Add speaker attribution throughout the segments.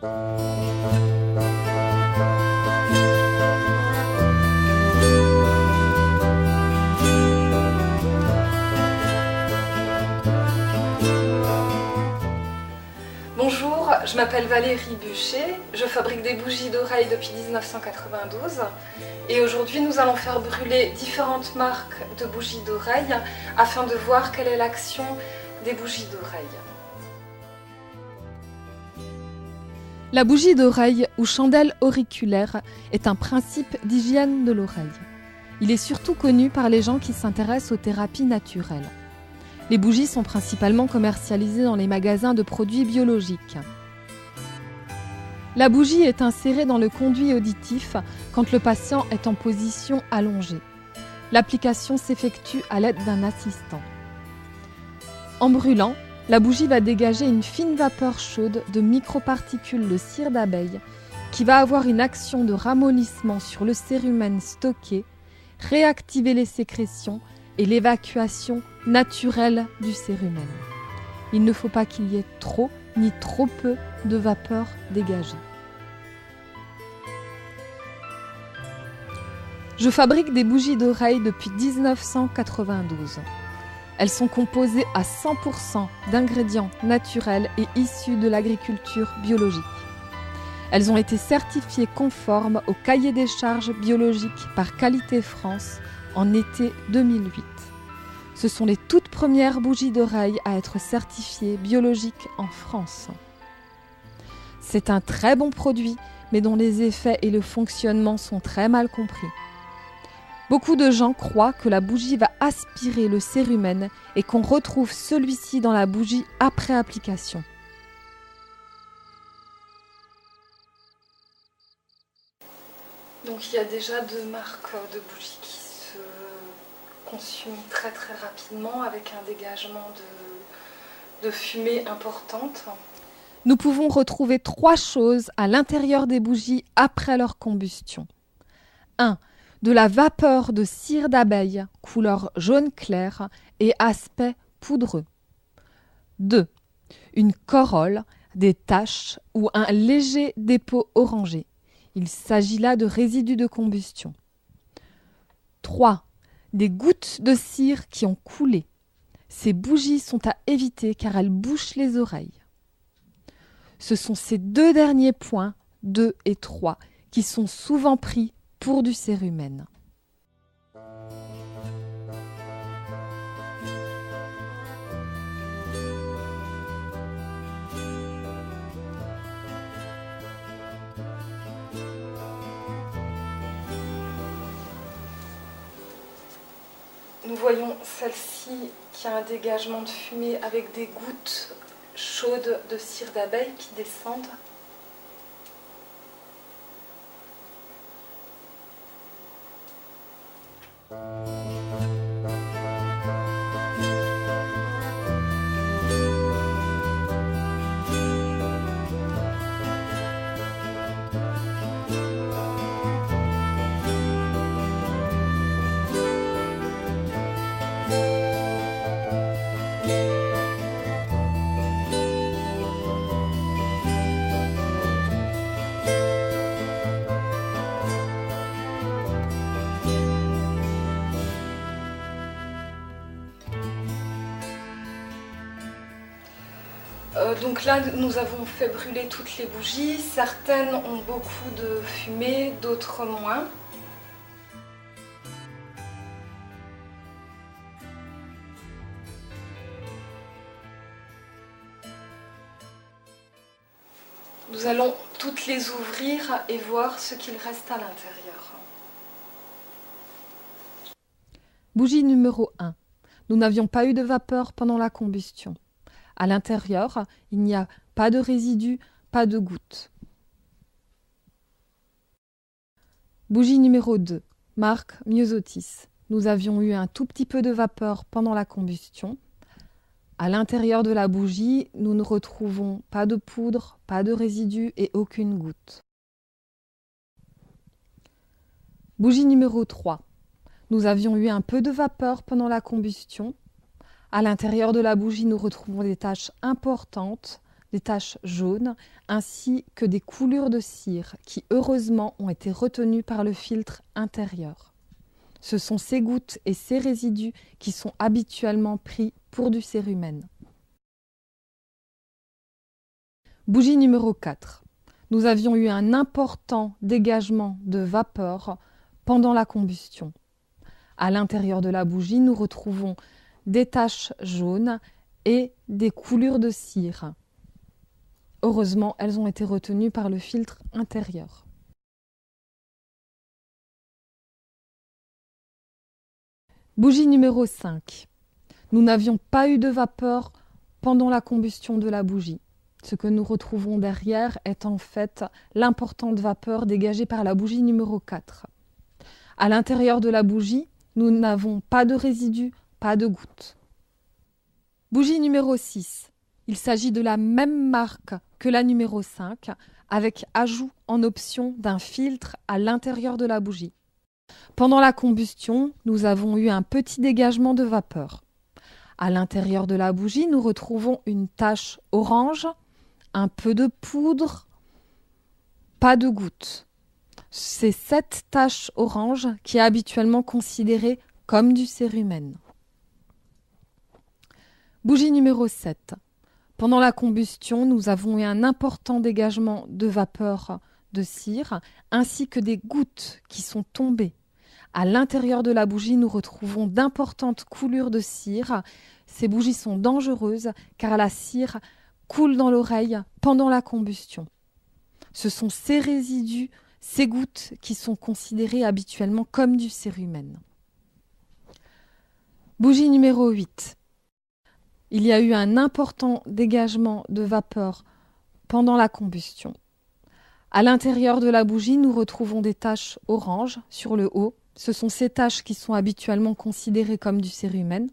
Speaker 1: Bonjour, je m'appelle Valérie Buchet, je fabrique des bougies d'oreilles depuis 1992 et aujourd'hui nous allons faire brûler différentes marques de bougies d'oreilles afin de voir quelle est l'action des bougies d'oreilles. La bougie d'oreille ou chandelle auriculaire est un principe d'hygiène de l'oreille. Il est surtout connu par les gens qui s'intéressent aux thérapies naturelles. Les bougies sont principalement commercialisées dans les magasins de produits biologiques. La bougie est insérée dans le conduit auditif quand le patient est en position allongée. L'application s'effectue à l'aide d'un assistant. En brûlant, la bougie va dégager une fine vapeur chaude de microparticules de cire d'abeille qui va avoir une action de ramollissement sur le cérumen stocké, réactiver les sécrétions et l'évacuation naturelle du cérumen. Il ne faut pas qu'il y ait trop ni trop peu de vapeur dégagée. Je fabrique des bougies d'oreilles depuis 1992. Elles sont composées à 100% d'ingrédients naturels et issus de l'agriculture biologique. Elles ont été certifiées conformes au cahier des charges biologiques par Qualité France en été 2008. Ce sont les toutes premières bougies d'oreilles à être certifiées biologiques en France. C'est un très bon produit, mais dont les effets et le fonctionnement sont très mal compris. Beaucoup de gens croient que la bougie va aspirer le cérumen et qu'on retrouve celui-ci dans la bougie après application. Donc il y a déjà deux marques de bougies qui se consument très rapidement avec un dégagement de fumée importante. Nous pouvons retrouver 3 choses à l'intérieur des bougies après leur combustion. 1. De la vapeur de cire d'abeille, couleur jaune clair et aspect poudreux. 2. Une corolle, des taches ou un léger dépôt orangé. Il s'agit là de résidus de combustion. 3. Des gouttes de cire qui ont coulé. Ces bougies sont à éviter car elles bouchent les oreilles. Ce sont ces 2 derniers points, 2 et 3, qui sont souvent pris pour du cérumen. Nous voyons celle-ci qui a un dégagement de fumée avec des gouttes chaudes de cire d'abeille qui descendent. Donc là, nous avons fait brûler toutes les bougies. Certaines ont beaucoup de fumée, d'autres moins. Nous allons toutes les ouvrir et voir ce qu'il reste à l'intérieur. Bougie numéro 1. Nous n'avions pas eu de vapeur pendant la combustion. À l'intérieur, il n'y a pas de résidus, pas de gouttes. Bougie numéro 2, marque Myosotis. Nous avions eu un tout petit peu de vapeur pendant la combustion. À l'intérieur de la bougie, nous ne retrouvons pas de poudre, pas de résidus et aucune goutte. Bougie numéro 3. Nous avions eu un peu de vapeur pendant la combustion. À l'intérieur de la bougie, nous retrouvons des taches importantes, des taches jaunes ainsi que des coulures de cire qui heureusement ont été retenues par le filtre intérieur. Ce sont ces gouttes et ces résidus qui sont habituellement pris pour du cérumen. Bougie numéro 4. Nous avions eu un important dégagement de vapeur pendant la combustion. À l'intérieur de la bougie, nous retrouvons des taches jaunes et des coulures de cire. Heureusement, elles ont été retenues par le filtre intérieur. Bougie numéro 5. Nous n'avions pas eu de vapeur pendant la combustion de la bougie. Ce que nous retrouvons derrière est en fait l'importante vapeur dégagée par la bougie numéro 4. À l'intérieur de la bougie, nous n'avons pas de résidus, pas de gouttes. Bougie numéro 6. Il s'agit de la même marque que la numéro 5, avec ajout en option d'un filtre à l'intérieur de la bougie. Pendant la combustion, nous avons eu un petit dégagement de vapeur. À l'intérieur de la bougie, nous retrouvons une tache orange, un peu de poudre, pas de gouttes. C'est cette tache orange qui est habituellement considérée comme du cérumen. Bougie numéro 7. Pendant la combustion, nous avons eu un important dégagement de vapeur de cire ainsi que des gouttes qui sont tombées. À l'intérieur de la bougie, nous retrouvons d'importantes coulures de cire. Ces bougies sont dangereuses car la cire coule dans l'oreille pendant la combustion. Ce sont ces résidus, ces gouttes qui sont considérées habituellement comme du cérumen. Bougie numéro 8. Il y a eu un important dégagement de vapeur pendant la combustion. À l'intérieur de la bougie, nous retrouvons des taches oranges sur le haut. Ce sont ces taches qui sont habituellement considérées comme du cérumen.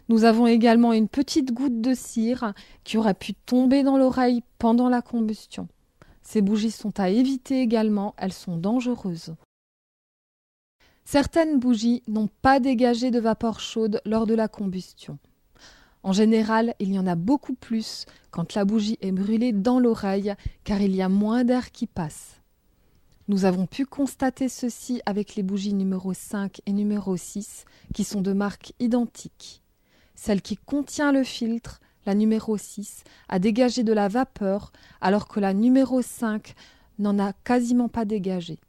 Speaker 1: Nous avons également une petite goutte de cire qui aurait pu tomber dans l'oreille pendant la combustion. Ces bougies sont à éviter également, elles sont dangereuses. Certaines bougies n'ont pas dégagé de vapeur chaude lors de la combustion. En général, il y en a beaucoup plus quand la bougie est brûlée dans l'oreille car il y a moins d'air qui passe. Nous avons pu constater ceci avec les bougies numéro 5 et numéro 6 qui sont de marques identiques. Celle qui contient le filtre, la numéro 6, a dégagé de la vapeur alors que la numéro 5 n'en a quasiment pas dégagé.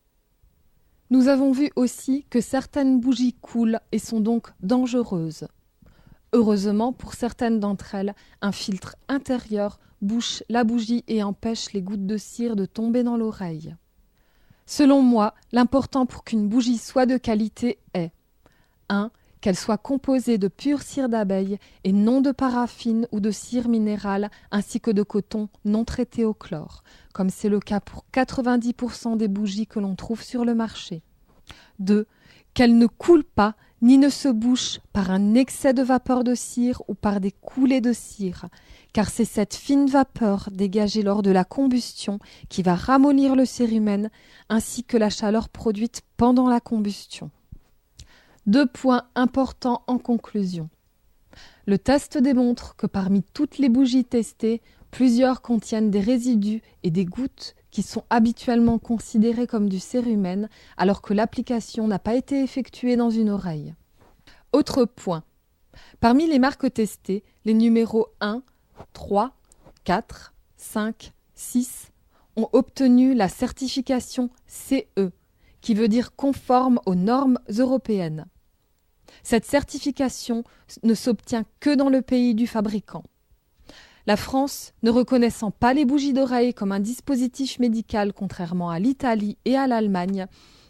Speaker 1: Nous avons vu aussi que certaines bougies coulent et sont donc dangereuses. Heureusement, pour certaines d'entre elles, un filtre intérieur bouche la bougie et empêche les gouttes de cire de tomber dans l'oreille. Selon moi, l'important pour qu'une bougie soit de qualité est 1. Qu'elle soit composée de pure cire d'abeille et non de paraffine ou de cire minérale, ainsi que de coton non traité au chlore, comme c'est le cas pour 90% des bougies que l'on trouve sur le marché. 2. Qu'elle ne coule pas ni ne se bouche par un excès de vapeur de cire ou par des coulées de cire, car c'est cette fine vapeur dégagée lors de la combustion qui va ramollir le cérumen, ainsi que la chaleur produite pendant la combustion. 2 points importants en conclusion. Le test démontre que parmi toutes les bougies testées, plusieurs contiennent des résidus et des gouttes qui sont habituellement considérés comme du cérumen alors que l'application n'a pas été effectuée dans une oreille. Autre point. Parmi les marques testées, les numéros 1, 3, 4, 5, 6 ont obtenu la certification CE, qui veut dire conforme aux normes européennes. Cette certification ne s'obtient que dans le pays du fabricant. La France, ne reconnaissant pas les bougies d'oreille comme un dispositif médical contrairement à l'Italie et à l'Allemagne,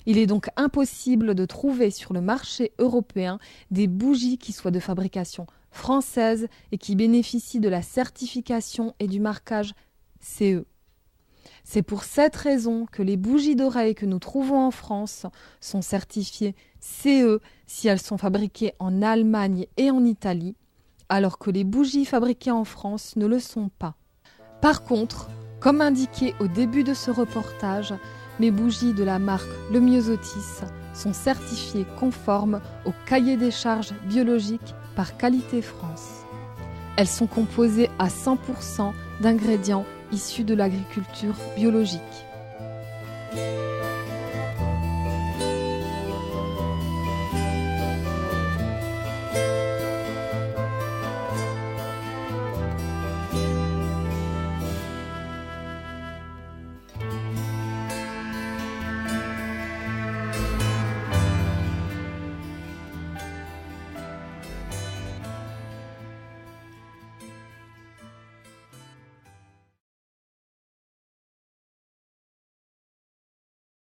Speaker 1: il est donc impossible de trouver sur le marché européen des bougies qui soient de fabrication française et qui bénéficient de la certification et du marquage CE. C'est pour cette raison que les bougies d'oreille que nous trouvons en France sont certifiées CE si elles sont fabriquées en Allemagne et en Italie, alors que les bougies fabriquées en France ne le sont pas. Par contre, comme indiqué au début de ce reportage, mes bougies de la marque Le Myosotis sont certifiées conformes au cahier des charges biologiques par Qualité France. Elles sont composées à 100% d'ingrédients issus de l'agriculture biologique.